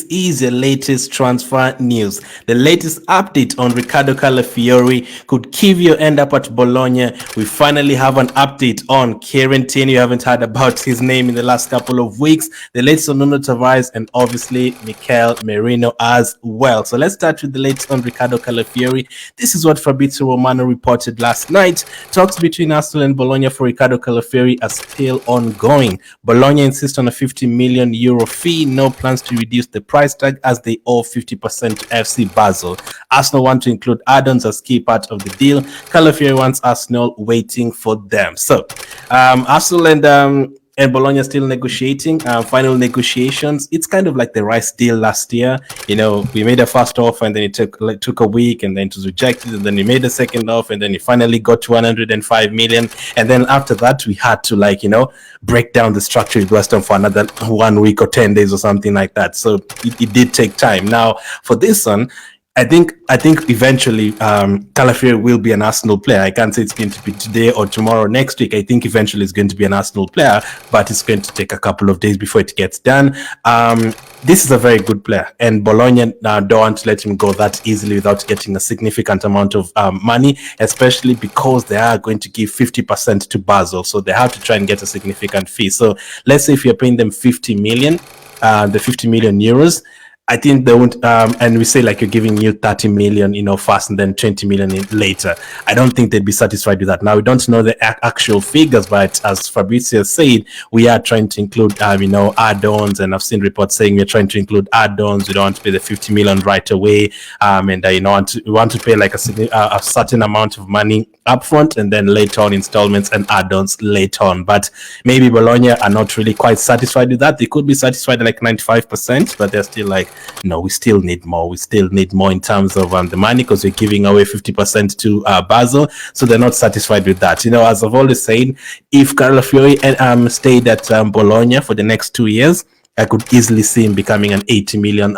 is your latest transfer news. The latest update on Riccardo Calafiori. Could Kivio end up at Bologna? We finally have an update on Kieran Tierney. You haven't heard about his name in the last couple of weeks. The latest on Nuno Tavares and obviously Mikel Merino as well. So let's start with the latest on Riccardo Calafiori. This is what Fabrizio Romano reported last night. Talks between Arsenal and Bologna for Riccardo Calafiori are still ongoing. Bologna insists on a 50 million euro fee. No plans to reduce the price tag as they owe 50% to FC Basel. Arsenal want to include add-ons as key part of the deal. Calafiori wants Arsenal waiting for them. So Arsenal and Bologna still negotiating, final negotiations. It's kind of like the Rice deal last year. You know, we made a first offer and then it took a week and then it was rejected. And then we made a second offer and then we finally got to 105 million. And then after that, we had to, break down the structure with West Ham for another 1 week or 10 days or something like that. So it did take time. Now, for this one, I think eventually Calafiori will be an Arsenal player. I can't say it's going to be today or tomorrow or next week. I think eventually it's going to be an Arsenal player, but it's going to take a couple of days before it gets done. This is a very good player, and Bologna don't want to let him go that easily without getting a significant amount of money, especially because they are going to give 50% to Basel, so they have to try and get a significant fee. So let's say if you're paying them 50 million, the 50 million euros, I think they won't, and we say like you're giving you 30 million, first and then 20 million later. I don't think they'd be satisfied with that. Now, we don't know the actual figures, but as Fabrizio said, we are trying to include, add-ons, and I've seen reports saying we're trying to include add-ons. We don't want to pay the 50 million right away, and we want to pay like a certain amount of money upfront and then later on installments and add-ons later on. But maybe Bologna are not really quite satisfied with that. They could be satisfied at like 95%, but they're still like, no, we still need more. We still need more in terms of the money because we're giving away 50% to Basel. So they're not satisfied with that. As I've always said, if Calafiori stayed at Bologna for the next 2 years, I could easily see him becoming an 80 million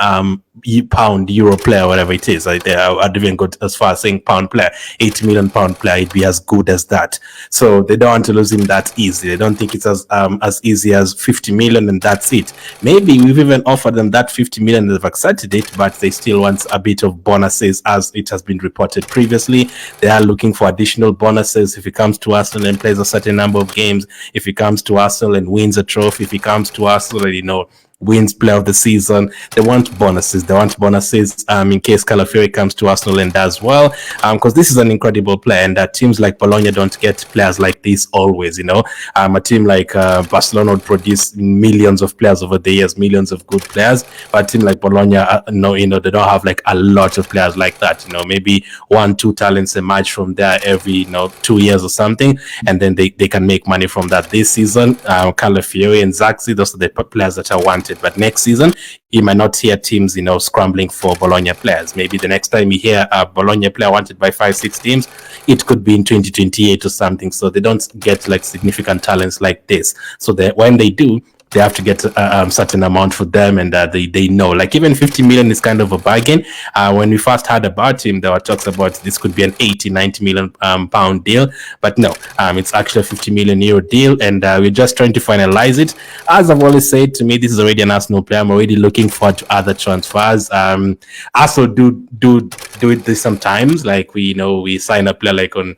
pound euro player, whatever it is. I'd even go as far as saying pound player, 80 million pound player. It'd be as good as that. So they don't want to lose him that easy. They don't think it's as easy as 50 million and that's it. Maybe we've even offered them that 50 million. They've accepted it, but they still want a bit of bonuses, as it has been reported previously. They are looking for additional bonuses if he comes to Arsenal and plays a certain number of games. If he comes to Arsenal and wins a trophy. If he comes to Arsenal and wins player of the season. They want bonuses. In case Calafiori comes to Arsenal and does well, because this is an incredible player, and teams like Bologna don't get players like this always. A team like Barcelona would produce millions of players over the years, millions of good players, but a team like Bologna, they don't have like a lot of players like that. Maybe 1-2 talents emerge from there every 2 years or something, and then they can make money from that. This season, Calafiori and Zaxi, those are the players that are wanted. But next season, you might not hear teams, scrambling for Bologna players. Maybe the next time you hear a Bologna player wanted by 5-6 teams, it could be in 2028 or something. So they don't get like significant talents like this. So when they do, they have to get a certain amount for them, and they know. Like even 50 million is kind of a bargain. When we first heard about him, there were talks about this could be an 80-90 million pound deal, but no, it's actually a 50 million euro deal, and we're just trying to finalize it. As I've always said, to me, this is already an Arsenal player. I'm already looking forward to other transfers. Arsenal do it sometimes. Like we sign a player like on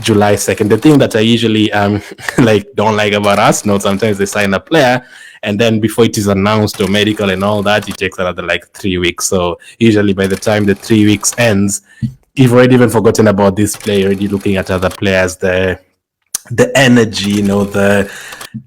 July 2nd. The thing that I usually don't like about Arsenal, sometimes they sign a player and then before it is announced or medical and all that, it takes another like 3 weeks. So usually by the time the 3 weeks ends, you've already even forgotten about this player, already looking at other players, the energy,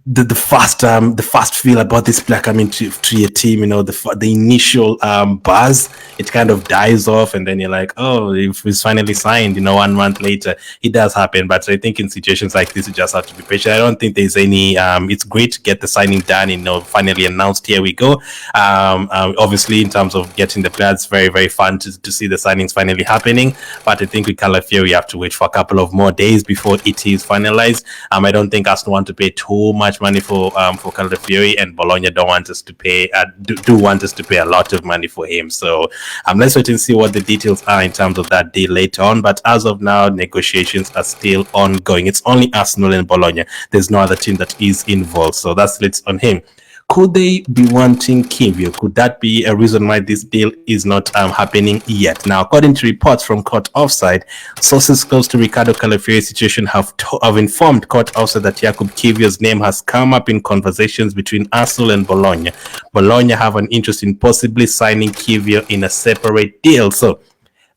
the fast feel about this player coming to your team, the initial buzz, it kind of dies off, and then you're like, oh, if he's finally signed, 1 month later. It does happen, but I think in situations like this, you just have to be patient. I don't think there's any it's great to get the signing done, finally announced, here we go. Obviously in terms of getting the players, very, very fun to see the signings finally happening, but I think with Calafiori, you have to wait for a couple of more days before it is finalized. I don't think Arsenal want to pay too much money for Calafiori, and Bologna don't want us to pay do want us to pay a lot of money for him. So let's wait and see what the details are in terms of that deal later on. But as of now, negotiations are still ongoing. It's only Arsenal and Bologna. There's no other team that is involved, so that's it on him. Could they be wanting Kivio? Could that be a reason why this deal is not happening yet? Now, according to reports from Court Offside, sources close to Riccardo Calafiori's situation have informed Court Offside that Jakub Kivio's name has come up in conversations between Arsenal and Bologna. Bologna have an interest in possibly signing Kivio in a separate deal, so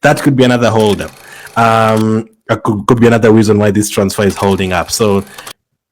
that could be another holdup. Could be another reason why this transfer is holding up. So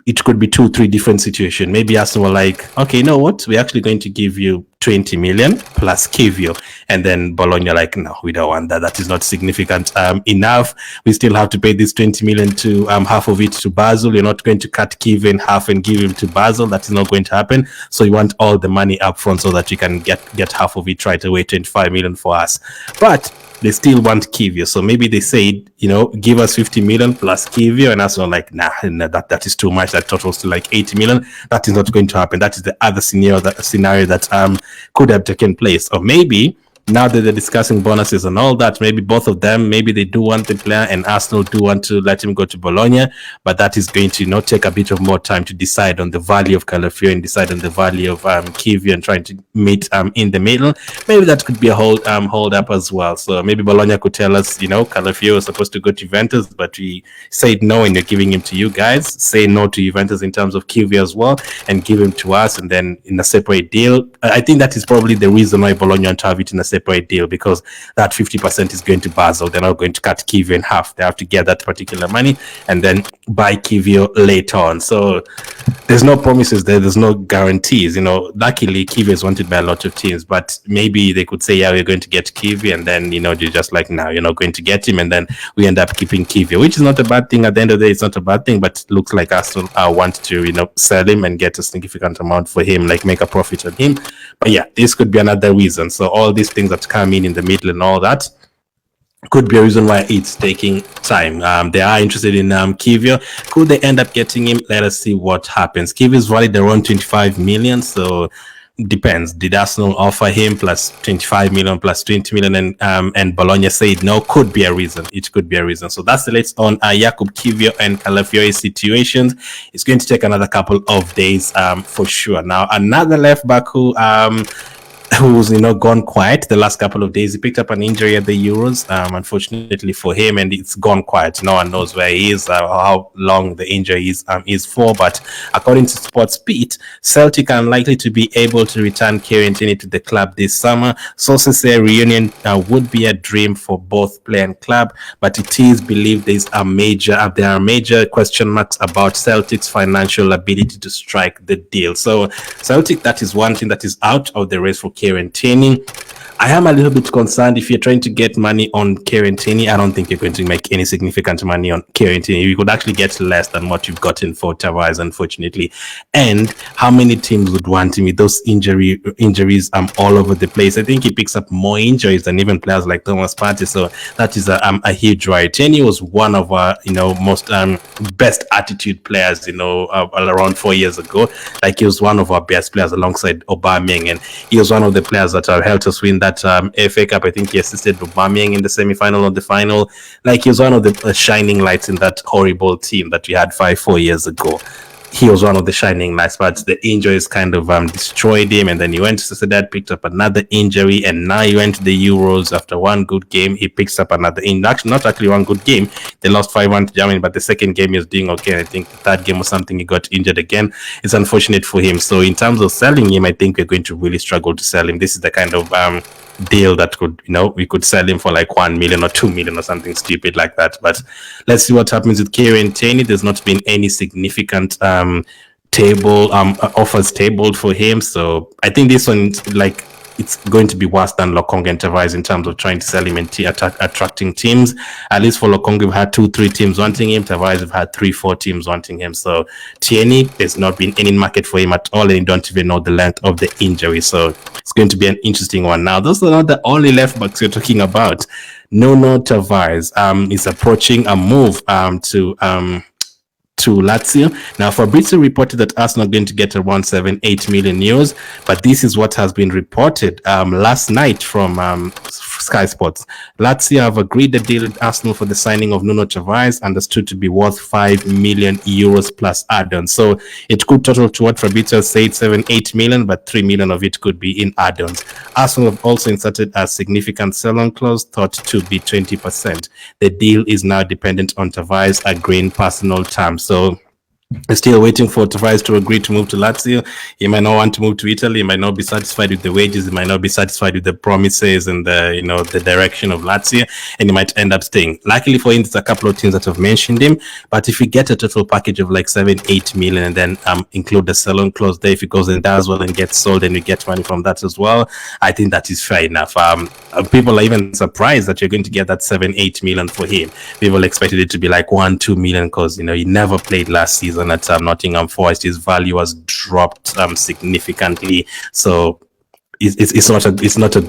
it could be 2-3 different situations. Maybe Arsenal were like, okay, you know what? We're actually going to give you 20 million plus Kivio. And then Bologna like, no, we don't want that. That is not significant enough. We still have to pay this 20 million to half of it to Basel. You're not going to cut Kivio in half and give him to Basel. That is not going to happen. So you want all the money up front so that you can get half of it right away, 25 million for us. But they still want Kivio. So maybe they said, give us 50 million plus Kivio, and Arsenal like, nah, that is too much. That totals to like 80 million. That is not going to happen. That is the other scenario that could have taken place. Or maybe now that they're discussing bonuses and all that, maybe both of them, maybe they do want the player and Arsenal do want to let him go to Bologna, but that is going to take a bit of more time to decide on the value of Calafiori and decide on the value of Kivio and trying to meet in the middle. Maybe that could be a hold up as well. So maybe Bologna could tell us, Calafiori was supposed to go to Juventus, but we said no and you're giving him to you guys. Say no to Juventus in terms of Kivio as well and give him to us, and then in a separate deal. I think that is probably the reason why Bologna want to have it in a separate deal, because that 50% is going to Basel. They're not going to cut Kivio in half. They have to get that particular money and then buy Kivio later on. So there's no promises there. There's no guarantees. Luckily Kivio is wanted by a lot of teams, but maybe they could say, yeah, we're going to get Kivio, and then you're just like, no, you're not going to get him, and then we end up keeping Kivio, which is not a bad thing. At the end of the day, it's not a bad thing, but it looks like Arsenal want to sell him and get a significant amount for him, like make a profit on him. But yeah, this could be another reason. So all these things that come in the middle and all that could be a reason why it's taking time. They are interested in Kivio. Could they end up getting him? Let us see what happens. Kivio is valued around 25 million, so depends. Did Arsenal offer him plus 25 million plus 20 million and Bologna said no? Could be a reason. It could be a reason. So that's the latest on Jakub Kivio and Calafiori situations. It's going to take another couple of days for sure. Now another left back who's gone quiet the last couple of days. He picked up an injury at the Euros, unfortunately for him, and it's gone quiet. No one knows where he is, how long the injury is for. But according to Sportsbeat, Celtic are unlikely to be able to return Kieran Tierney to the club this summer. Sources say a reunion would be a dream for both player and club, but it is believed there are major question marks about Celtic's financial ability to strike the deal. So Celtic, that is one thing that is out of the race for Kieran Tierney. I am a little bit concerned if you're trying to get money on Kieran Tierney. I don't think you're going to make any significant money on Kieran Tierney. You could actually get less than what you've gotten for Tavares, unfortunately. And how many teams would want him with those injuries all over the place? I think he picks up more injuries than even players like Thomas Partey. So that is a huge right. Tierney was one of our most best attitude players around 4 years ago. Like, he was one of our best players alongside Aubameyang, and he was one of the players that helped us win that FA Cup. I think he assisted Aubameyang in the semi-final or the final. Like, he was one of the shining lights in that horrible team that we had 4 years ago. He was one of the shining lights, but the injuries kind of destroyed him, and then he went to Sociedad, picked up another injury, and now he went to the Euros. After one good game, he picks up another not actually one good game. They lost 5-1 to Germany, but the second game he was doing okay. I think the third game or something, he got injured again. It's unfortunate for him. So in terms of selling him, I think we're going to really struggle to sell him. This is the kind of deal that could, we could sell him for like 1 million or 2 million or something stupid like that. But let's see what happens with Kieran Tierney. There's not been any significant offers tabled for him, so I think this one, like, it's going to be worse than Lokonga and Tavares in terms of trying to sell him and attracting teams. At least for Lokonga, we've had 2-3 teams wanting him. Tavares, we've had 3-4 teams wanting him. So Tierney, there's not been any market for him at all, and you don't even know the length of the injury. So it's going to be an interesting one. Now, those are not the only left backs we're talking about. Nuno Tavares is approaching a move to to Lazio. Now, Fabrizio reported that Arsenal are going to get around 7-8 million euros, but this is what has been reported last night from Sky Sports. Lazio have agreed a deal with Arsenal for the signing of Nuno Tavares, understood to be worth 5 million euros plus add-ons. So it could total to what Fabrizio said, 7-8 million, but 3 million of it could be in add-ons. Arsenal have also inserted a significant sell-on clause thought to be 20%. The deal is now dependent on Tavares agreeing personal terms. So we're still waiting for Tavares to agree to move to Lazio. He might not want to move to Italy. He might not be satisfied with the wages. He might not be satisfied with the promises and the direction of Lazio, and he might end up staying. Luckily for him, there's a couple of teams that have mentioned him. But if you get a total package of like 7-8 million, and then include the sell-on clause there, if it goes and does well and gets sold, and you get money from that as well, I think that is fair enough. People are even surprised that you're going to get that 7-8 million for him. People expected it to be like 1-2 million because he never played last season at Nottingham Forest. His value has dropped significantly, so it's not a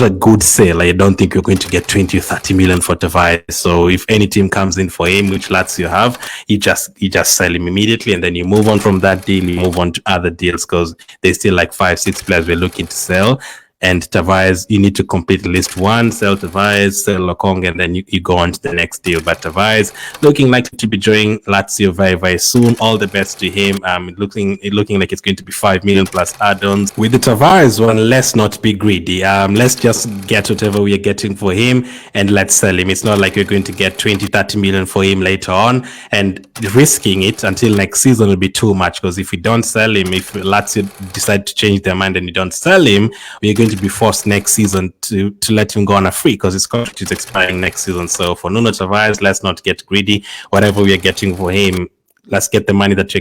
good sale. I don't think you're going to get 20 or 30 million for Tavares. So if any team comes in for him, which Lazio have, you just sell him immediately, and then you move on from that deal. You move on to other deals because there's still like 5-6 players we're looking to sell. And Tavares, you need to complete list one, sell Tavares, sell Lokong, and then you go on to the next deal. But Tavares looking likely to be joining Lazio very, very soon. All the best to him. Looking like it's going to be 5 million plus add-ons. With the Tavares one, let's not be greedy. Let's just get whatever we are getting for him and let's sell him. It's not like we're going to get 20-30 million for him later on, and risking it until next season will be too much, because if we don't sell him, if Lazio decide to change their mind and you don't sell him, we're going to be forced next season to let him go on a free, because his contract is expiring next season. So for Nuno Tavares, let's not get greedy. Whatever we are getting for him, let's get the money that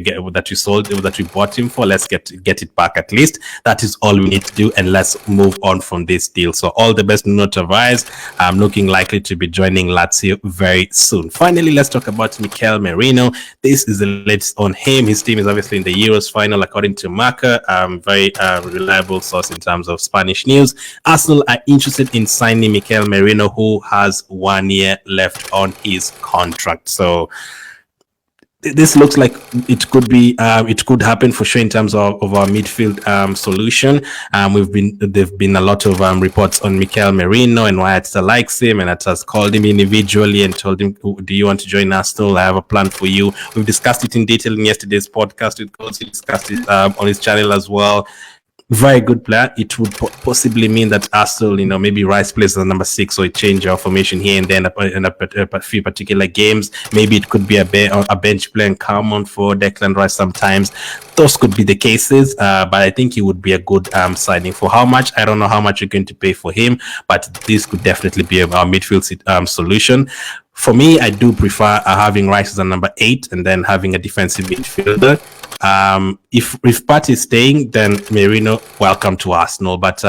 we bought him for. Let's get it back at least. That is all we need to do, and let's move on from this deal. So all the best, Nuno Tavares. Looking likely to be joining Lazio very soon. Finally, let's talk about Mikel Merino. This is the latest on him. His team is obviously in the Euros final, according to Marca. Very reliable source in terms of Spanish news. Arsenal are interested in signing Mikel Merino, who has 1 year left on his contract. So this looks like it could happen for sure in terms of our midfield solution. There've been a lot of reports on Mikel Merino and why Arteta likes him, and Arteta's called him individually and told him, do you want to join Arsenal? I have a plan for you. We've discussed it in detail in yesterday's podcast with Coach. He discussed it on his channel as well. Very good player. It would possibly mean that Arsenal, maybe Rice plays as number 6, so it change our formation here and then in a few particular games. Maybe it could be a bench player and come on for Declan Rice sometimes. Those could be the cases, but I think he would be a good signing. For how much? I don't know how much you're going to pay for him, but this could definitely be our midfield solution. For me, I do prefer having Rice as a number 8 and then having a defensive midfielder. If Partey is staying, then Merino, welcome to Arsenal. But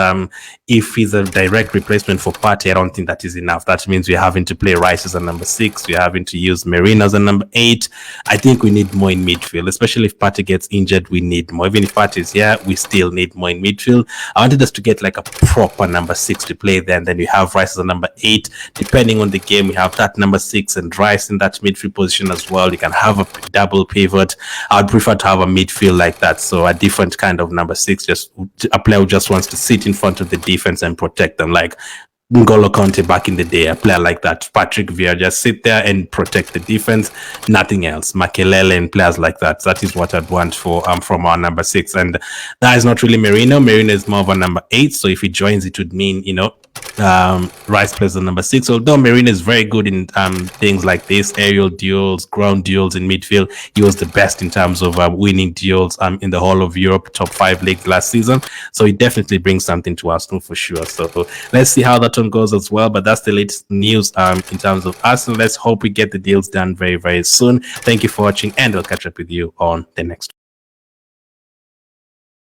if he's a direct replacement for Partey, I don't think that is enough. That means we're having to play Rice as a number 6. We're having to use Merino as a number 8. I think we need more in midfield, especially if Partey gets injured. We need more. Even if Partey is here, we still need more in midfield. I wanted us to get like a proper number 6 to play there, and then we have Rice as a number 8. Depending on the game, we have that number 6 and Rice in that midfield position as well. You can have a double pivot. I would prefer to have a midfield like that, so a different kind of number 6, just a player who just wants to sit in front of the defense and protect them, like N'Golo Kante back in the day. A player like that, Patrick Vieira, just sit there and protect the defense, nothing else. Makelele and players like that. That is what I'd want for from our number 6, and that is not really Merino. Merino is more of a number 8, so if he joins, it would mean Rice plays the number 6. Although Merino is very good in things like this, aerial duels, ground duels in midfield. He was the best in terms of winning duels in the whole of Europe, top 5 league last season. So he definitely brings something to Arsenal for sure. So let's see how that one goes as well. But that's the latest news in terms of Arsenal. Let's hope we get the deals done very, very soon. Thank you for watching, and I'll catch up with you on the next one.